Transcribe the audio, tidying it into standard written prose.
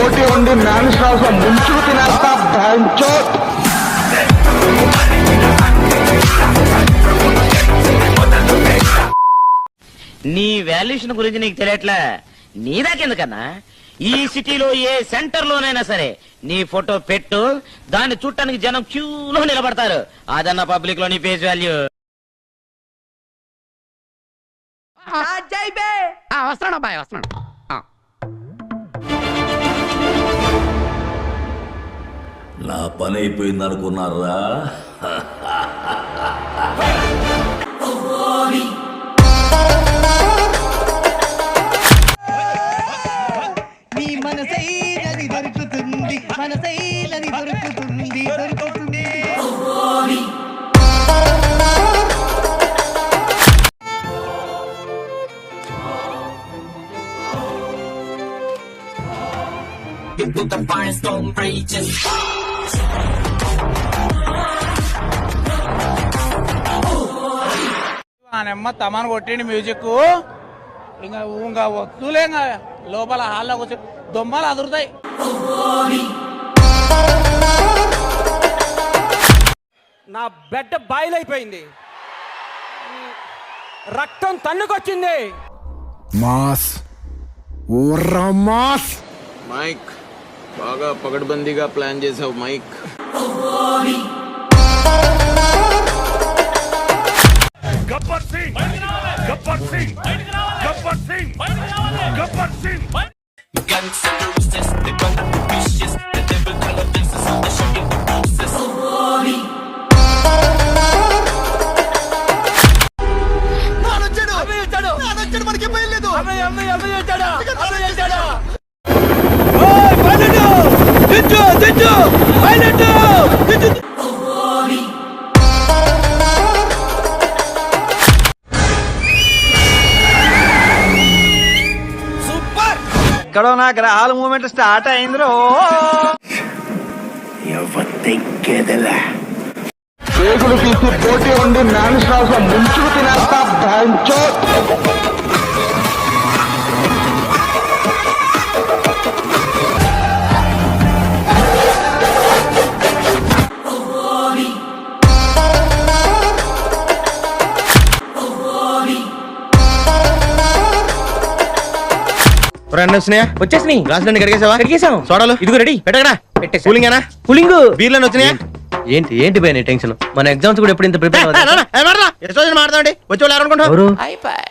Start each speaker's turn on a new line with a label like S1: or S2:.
S1: పోటీ ఉండి మ్యాన్ శ్వాసం ముంచుకు తినేస్తా బ్యాంచో.
S2: నీ వాల్యుయేషన్ గురించి నీకు తెలియట్లే. నీదాకెందుకన్నా, ఈ సిటీలో ఏ సెంటర్ లోనైనా సరే నీ ఫోటో పెట్టు, దాన్ని చూడటానికి జనం క్యూలో నిలబడతారు. అదన్న పబ్లిక్ లో నీ ఫేస్ వాల్యూ.
S3: వస్తున్నాడు అబ్బాయి, వస్తున్నాడు.
S4: నా పని అయిపోయింది అనుకున్నారా?
S5: నీ మనసైనది దొరుకుతుంది, మనసైనది దొరుకుతుంది, దొరుకుతుంది.
S6: ఆయనమ్మ తమాను కొట్టిండి మ్యూజిక్. ఇంకా వద్దులే, లోపల హాల్లో కూర్చో దొమ్మలు అదురుతాయి.
S7: నా బెడ్ బాయిలైపోయింది, రక్తం తన్నుకొచ్చింది.
S8: మాస్ ఓర్రా మాస్.
S9: మైక్ బాగా పగడ్బందీగా ప్లాన్ చేసావు మైక్.
S10: గబ్బర్ సింగ్, గబ్బర్ సింగ్, గబ్బర్ సింగ్, గబ్బర్ సింగ్.
S6: ఇక్కడ నా గ్రహాల మూమెంట్ స్టార్ట్ అయిందిరో.
S1: పేగులు తీసి పోటీ ఉండి మ్యాన్ శ్వాసం ముంచుకు తినేస్తా బ్యాంచో.
S2: వచ్చేసినాయి.
S3: గ్లాసులన్నీ కడిగేసావా?
S2: కడిగేసాం.
S3: సోడాలు
S2: ఇదిగో రెడీ.
S3: పెట్టేరా.
S2: పెట్టేసా.
S3: కూలింగేనా?
S2: కూలింగ్.
S3: బీర్లను వచ్చినాయా? ఏంటి ఏంటి భయ నీ టెన్షన్? మన ఎగ్జామ్స్ కూడా ఎప్పుడు ఇంత ప్రిపేర్ మాట్లాడండి. వచ్చి వాళ్ళు ఎవరు?
S6: అయిపోయి